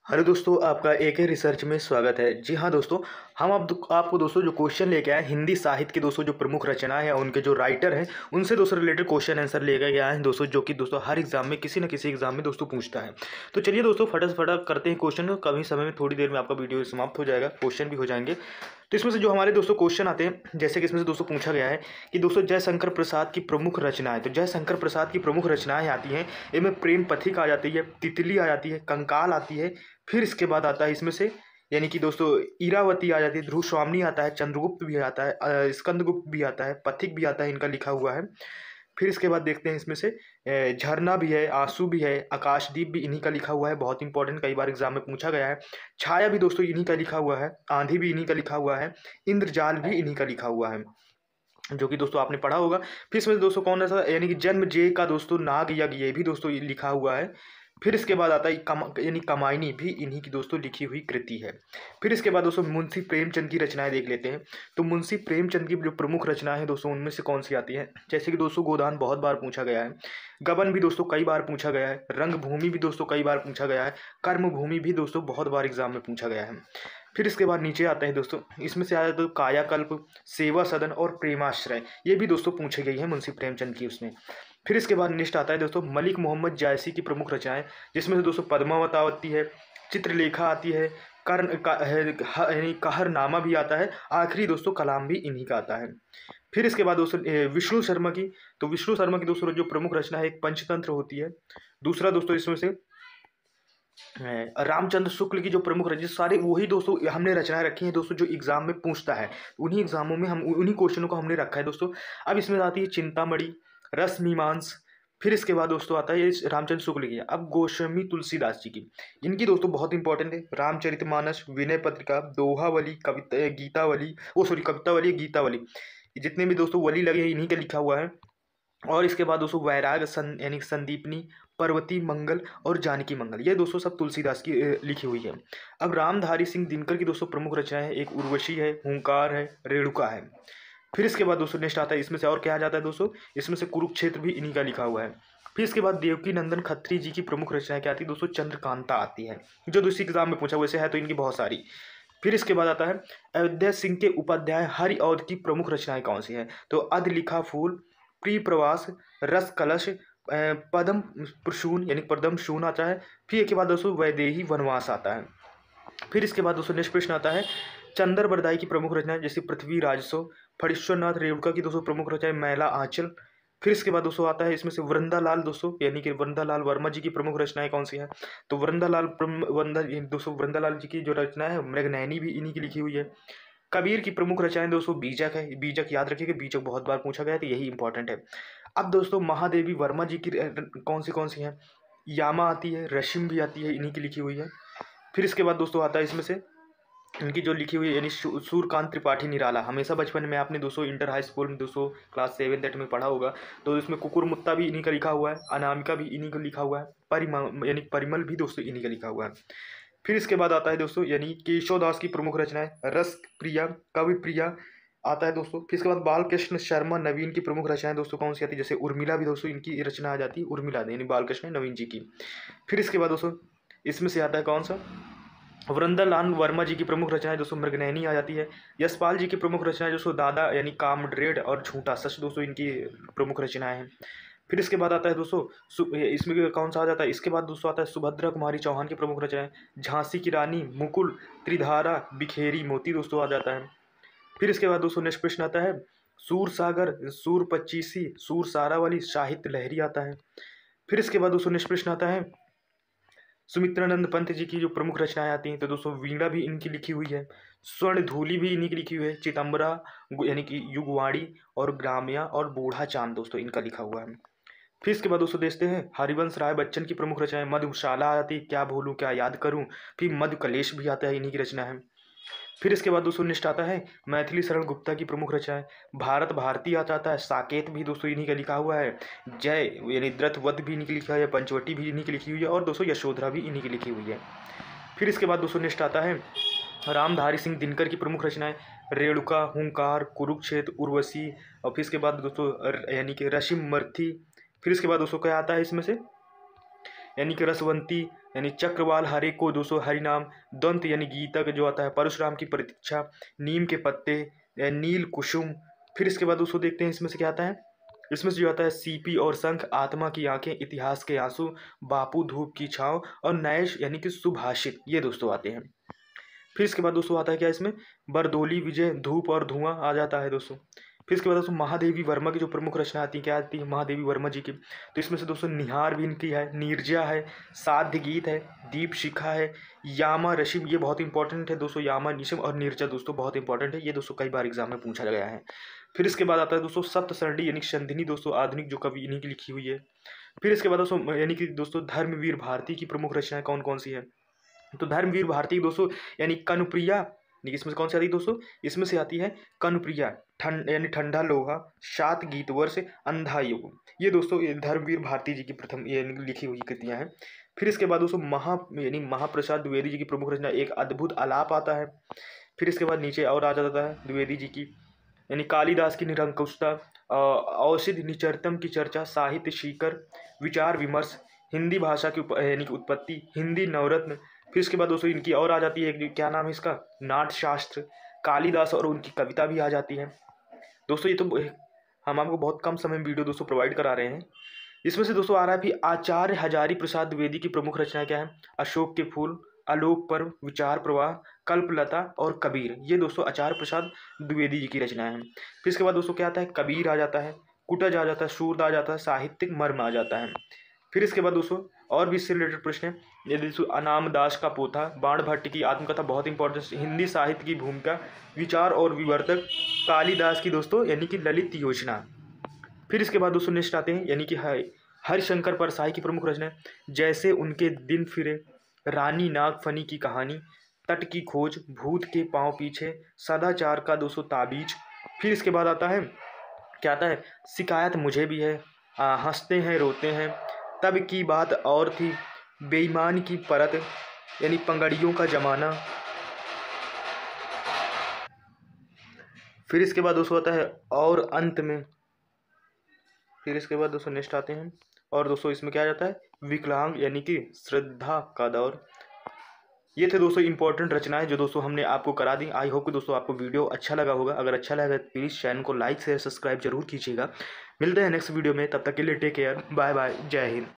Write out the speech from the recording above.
Hello दोस्तों, आपका एक ही रिसर्च में स्वागत है। जी हाँ दोस्तों, हम आपको दोस्तों जो क्वेश्चन लेके आए हिंदी साहित्य के दोस्तों जो प्रमुख रचनाएं हैं उनके जो राइटर हैं उनसे दोस्तों रिलेटेड क्वेश्चन आंसर लेके आए हैं दोस्तों, जो कि दोस्तों हर एग्जाम में किसी न किसी एग्जाम में दोस्तों पूछता है। तो चलिए दोस्तों फटाफट करते हैं क्वेश्चन। कभी समय में थोड़ी देर में आपका वीडियो समाप्त हो जाएगा, क्वेश्चन भी हो जाएंगे। तो इसमें से जो हमारे दोस्तों क्वेश्चन आते हैं, जैसे कि इसमें से दोस्तों पूछा गया है कि दोस्तों जयशंकर प्रसाद की प्रमुख रचनाएं, तो जयशंकर प्रसाद की प्रमुख रचनाएं आती हैं, इनमें प्रेम पथिक आ जाती है, तितली आ जाती है, कंकाल आती है। फिर इसके बाद आता है इसमें से यानी कि दोस्तों इरावती आ जाती है, ध्रुव स्वामिनी आता है, चंद्रगुप्त भी आता है, स्कंदगुप्त भी आता है, पथिक भी आता है, इनका लिखा हुआ है। फिर इसके बाद देखते हैं इसमें से झरना भी है, आंसू भी है, आकाशदीप भी इन्हीं का लिखा हुआ है, बहुत इंपॉर्टेंट, कई बार एग्जाम में पूछा गया है। छाया भी दोस्तों इन्हीं का लिखा हुआ है, आंधी भी इन्हीं का लिखा हुआ है, इंद्रजाल भी इन्हीं का लिखा हुआ है, जो कि दोस्तों आपने पढ़ा होगा। फिर इसमें दोस्तों कौन सा यानी कि जन्म जे का दोस्तों नाग यज्ञ, ये भी दोस्तों लिखा हुआ है। फिर इसके बाद आता है यानी कमायनी भी इन्हीं की दोस्तों लिखी हुई कृति है। फिर इसके बाद दोस्तों मुंशी प्रेमचंद की रचनाएं देख लेते हैं। तो मुंशी प्रेमचंद की जो प्रमुख रचनाएं हैं दोस्तों उनमें से कौन सी आती है, जैसे कि दोस्तों गोदान बहुत बार पूछा गया है, गबन भी दोस्तों कई बार पूछा गया है, रंगभूमि भी दोस्तों कई बार पूछा गया है, कर्मभूमि भी दोस्तों बहुत बार एग्जाम में पूछा गया है। फिर इसके बाद नीचे आता है दोस्तों, इसमें से आया तो कायाकल्प, सेवा सदन और प्रेमाश्रय, ये भी दोस्तों पूछी गई है मुंशी प्रेमचंद की उसमें। फिर इसके बाद नेक्स्ट आता है दोस्तों मलिक मोहम्मद जायसी की प्रमुख रचनाएं, जिसमें से दोस्तों पद्मावत आती है, चित्रलेखा आती है, कर्ण का है, यानी कहरनामा भी आता है, आखिरी दोस्तों कलाम भी इन्हीं का आता है। फिर इसके बाद दोस्तों विष्णु शर्मा की, तो विष्णु शर्मा की दोस्तों जो प्रमुख रचना है एक पंचतंत्र होती है। दूसरा दोस्तों इसमें से रामचंद्र शुक्ल की जो प्रमुख रचना, सारे वही दोस्तों हमने रचनाएं रखी हैं दोस्तों जो एग्जाम में पूछता है, उन्हीं एग्जामों में हम उन्हीं क्वेश्चनों को हमने रखा है दोस्तों। अब इसमें आती है चिंतामणि, रस मीमांस। फिर इसके बाद दोस्तों आता है ये रामचंद्र शुक्ल की। अब गोस्वामी तुलसीदास जी की, इनकी दोस्तों बहुत इंपॉर्टेंट है, रामचरितमानस, विनय पत्रिका, दोहावली, कविता गीतावली, ओ सॉरी कवितावली, गीतावली, जितने भी दोस्तों वली लगे हैं इन्हीं का लिखा हुआ है। और इसके बाद दोस्तों वैराग यानी संदीपनी, पर्वती मंगल और जानकी मंगल, ये दोस्तों सब तुलसीदास की लिखी हुई है। अब रामधारी सिंह दिनकर की दोस्तों प्रमुख रचनाएं है, एक उर्वशी है, हुंकार है, रेणुका है। फिर इसके बाद दोस्तों नेक्स्ट आता है, इसमें से और क्या आ जाता है दोस्तों, इसमें से कुरुक्षेत्र भी इन्हीं का लिखा हुआ है। फिर इसके बाद देवकी नंदन खत्री जी की प्रमुख रचनाएं क्या आती है दोस्तों, चंद्रकांता आती है, जो दूसरी एग्जाम में पूछा, वैसे है तो इनकी बहुत सारी। फिर इसके बाद आता है अयोध्या सिंह के उपाध्याय हरि औध की प्रमुख रचनाएं कौन सी हैं, तो अध लिखा फूल, प्रिय प्रवास, रस कलश, पदम प्रसून यानी पदम शून आता है। फिर इसके बाद दोस्तों वैदेही वनवास आता है। फिर इसके बाद दोस्तों नेक्स्ट प्रश्न आता है चंदर बरदाई की प्रमुख रचनाएं, जैसे पृथ्वी राजसो, फणीश्वरनाथ रेणुका की दोस्तों प्रमुख रचनाएं मैला आंचल। फिर इसके बाद दोस्तों आता है इसमें से वृंदालाल दोस्तों यानी कि वृंदालाल वर्मा जी की प्रमुख रचनाएं कौन सी हैं, तो दोस्तों वृंदालाल जी की जो रचना है मृगनयनी भी इन्हीं की लिखी हुई है। कबीर की प्रमुख रचनाएं दोस्तों बीजक है, बीजक याद रखिएगा, बीजक बहुत बार पूछा गया है तो यही इंपॉर्टेंट है। अब दोस्तों महादेवी वर्मा जी की कौन सी हैं, यामा आती है, रशिम भी आती है, इन्हीं की लिखी हुई है। फिर इसके बाद दोस्तों आता है इसमें से इनकी जो लिखी हुई है यानी सूर्यकांत त्रिपाठी निराला, हमेशा बचपन में आपने दोस्तों इंटर हाई स्कूल में दोस्तों क्लास 7 8 में पढ़ा होगा, तो इसमें कुकुर मुत्ता भी इन्हीं का लिखा हुआ है, अनामिका भी इन्हीं का लिखा हुआ है, यानी परिमल भी दोस्तों इन्हीं का लिखा हुआ है। फिर इसके बाद आता है दोस्तों यानी केशवदास की प्रमुख रचनाएं, रस प्रिया, कवि प्रिया आता है दोस्तों। फिर इसके बाद बालकृष्ण शर्मा नवीन की प्रमुख रचनाएं दोस्तों कौन सी आती है, जैसे उर्मिला भी दोस्तों इनकी रचना आ जाती है, उर्मिला यानी बालकृष्ण नवीन जी की। फिर इसके बाद दोस्तों इसमें से आता है कौन सा, वृंदालाल वर्मा जी की प्रमुख रचनाएं दोस्तों मृगनयनी आ जाती है। यशपाल जी की प्रमुख रचनाएं दोस्तों दादा यानी कामड्रेड और झूठा सच दोस्तों इनकी प्रमुख रचनाएं हैं। फिर इसके बाद आता है दोस्तों इसमें कौन सा आ जाता है, इसके बाद दोस्तों आता है सुभद्रा कुमारी चौहान की प्रमुख रचनाएं, झांसी की रानी, मुकुल, त्रिधारा, बिखेरी मोती दोस्तों आ जाता है। फिर इसके बाद दोस्तों नेक्स्ट प्रश्न आता है सूर सागर, सूर पच्चीसी, सूर सारावली, साहित्य लहरी आता है। फिर इसके बाद दोस्तों नेक्स्ट प्रश्न आता है सुमित्रानंद पंत जी की जो प्रमुख रचनाएं आती हैं, तो दोस्तों वीणा भी इनकी लिखी हुई है, स्वर्ण धूली भी इन्हीं की लिखी हुई है, चितंबरा यानी कि युगवाणी और ग्राम्या और बूढ़ा चांद दोस्तों इनका लिखा हुआ है। फिर इसके बाद दोस्तों देखते हैं हरिवंश राय बच्चन की प्रमुख रचनाएं, मधुशाला आती, क्या भूलूं क्या याद करूं, फिर मधु कलेश भी आता है, इन्हीं की रचना है। फिर इसके बाद दोस्तों निष्ठ आता है मैथिली शरण गुप्ता की प्रमुख रचनाएं, भारत भारती आ जाता है, साकेत भी दोस्तों इन्हीं का लिखा हुआ है, जय यानी द्रथवत भी इन्हीं की लिखा है, पंचवटी भी इन्हीं की लिखी हुई है, और दोस्तों यशोधरा भी इन्हीं की लिखी हुई है। फिर इसके बाद दोस्तों निष्ठ आता है रामधारी सिंह दिनकर की प्रमुख रचनाएं, रेणुका, हुंकार, कुरुक्षेत्र, उर्वशी, और फिर इसके बाद दोस्तों यानी कि रशिम मर्थी। फिर इसके बाद दोस्तों क्या आता है इसमें से यानी कि रसवंती यानी चक्रवाल हरे को दोस्तों हरिनाम, दंत यानी गीता का जो आता है, परशुराम की प्रतीक्षा, नीम के पत्ते, नील कुसुम। फिर इसके बाद दोस्तों देखते हैं इसमें से क्या आता है। इसमें से जो आता है सीपी और शंख, आत्मा की आंखें, इतिहास के आंसू, बापू धूप की छाँव और नैश यानी कि सुभाषित, ये दोस्तों आते हैं। फिर इसके बाद दोस्तों आता है क्या इसमें, बरदोली विजय, धूप और धुआं आ जाता है दोस्तों। फिर इसके बाद दोस्तों महादेवी वर्मा की जो प्रमुख रचना आती है क्या आती है, महादेवी वर्मा जी की। तो इसमें से दोस्तों निहार भी इनकी है, नीरजा है, साध्य गीत है, दीप शिखा है, यामा रशिम, ये बहुत इंपॉर्टेंट है दोस्तों, यामा निशिम और नीरजा दोस्तों बहुत इंपॉर्टेंट है, ये दोस्तों कई बार एग्जाम में पूछा गया है। फिर इसके बाद आता है दोस्तों सप्तसरणी यानी संधिनी दोस्तों, आधुनिक जो कवि इन्हीं की लिखी हुई है। फिर इसके बाद दोस्तों यानी कि दोस्तों धर्मवीर भारती की प्रमुख रचनाएं कौन कौन सी है। तो धर्मवीर भारती दोस्तों यानी कनुप्रिया, यानी इसमें से कौन सी आती है दोस्तों, इसमें से आती है कनुप्रिया, ठंड यानी ठंडा लोहा, सात गीत वर्ष, अंधा युग, ये दोस्तों ये धर्मवीर भारती जी की प्रथम ये लिखी हुई कृतियां हैं। फिर इसके बाद दोस्तों यानी महाप्रसाद द्विवेदी जी की प्रमुख रचना एक अद्भुत आलाप आता है। फिर इसके बाद नीचे और आ जाता है द्विवेदी जी की, यानी कालिदास की निरंकुशता, औषध निचरतम की चर्चा, साहित्य शिखर, विचार विमर्श, हिंदी भाषा की यानी कि उत्पत्ति, हिंदी नवरत्न। फिर इसके बाद दोस्तों इनकी और आ जाती है क्या नाम है इसका, नाट्यशास्त्र, कालिदास और उनकी कविता भी आ जाती है दोस्तों। ये तो हम आपको बहुत कम समय में वीडियो दोस्तों प्रोवाइड करा रहे हैं। इसमें से दोस्तों आ रहा है फिर आचार्य हजारी प्रसाद द्विवेदी की प्रमुख रचनाएं क्या है, अशोक के फूल, आलोक पर्व, विचार प्रवाह, कल्पलता और कबीर, ये दोस्तों आचार्य प्रसाद द्विवेदी जी की रचनाएं हैं। फिर इसके बाद दोस्तों क्या आता है, कबीर आ जाता है, कुटज आ जाता है, सूर्द आ जाता है, साहित्यिक मर्म आ जाता है। फिर इसके बाद दोस्तों और भी इससे रिलेटेड प्रश्न है, ये दोस्तों अनाम दास का पोथा, बाण भट्ट की आत्मकथा बहुत इंपॉर्टेंट, हिंदी साहित्य की भूमिका, विचार और विवर्तक, कालिदास की दोस्तों यानी कि ललित योजना। फिर इसके बाद दोस्तों नेक्स्ट आते हैं यानी कि हरिशंकर परसाई की प्रमुख रचना है, जैसे उनके दिन फिरे, रानी नागफनी की कहानी, तट की खोज, भूत के पांव पीछे, सदाचार का दोस्तों ताबीज। फिर इसके बाद आता है क्या आता है, शिकायत मुझे भी है, हंसते हैं रोते हैं, तब की बात और थी, बेईमान की परत यानी पंगड़ियों का जमाना। फिर इसके बाद दोस्तों आता है और अंत में। फिर इसके बाद दोस्तों नेक्स्ट आते हैं और दोस्तों इसमें क्या आ जाता है, विकलांग यानी कि श्रद्धा का दौर। ये थे दोस्तों इंपॉर्टेंट रचनाएं जो दोस्तों हमने आपको करा दी। आई होप कि दोस्तों आपको वीडियो अच्छा लगा होगा। अगर अच्छा लगा तो प्लीज़ चैनल को लाइक शेयर सब्सक्राइब जरूर कीजिएगा। मिलते हैं नेक्स्ट वीडियो में, तब तक के लिए टेक केयर, बाय बाय, जय हिंद।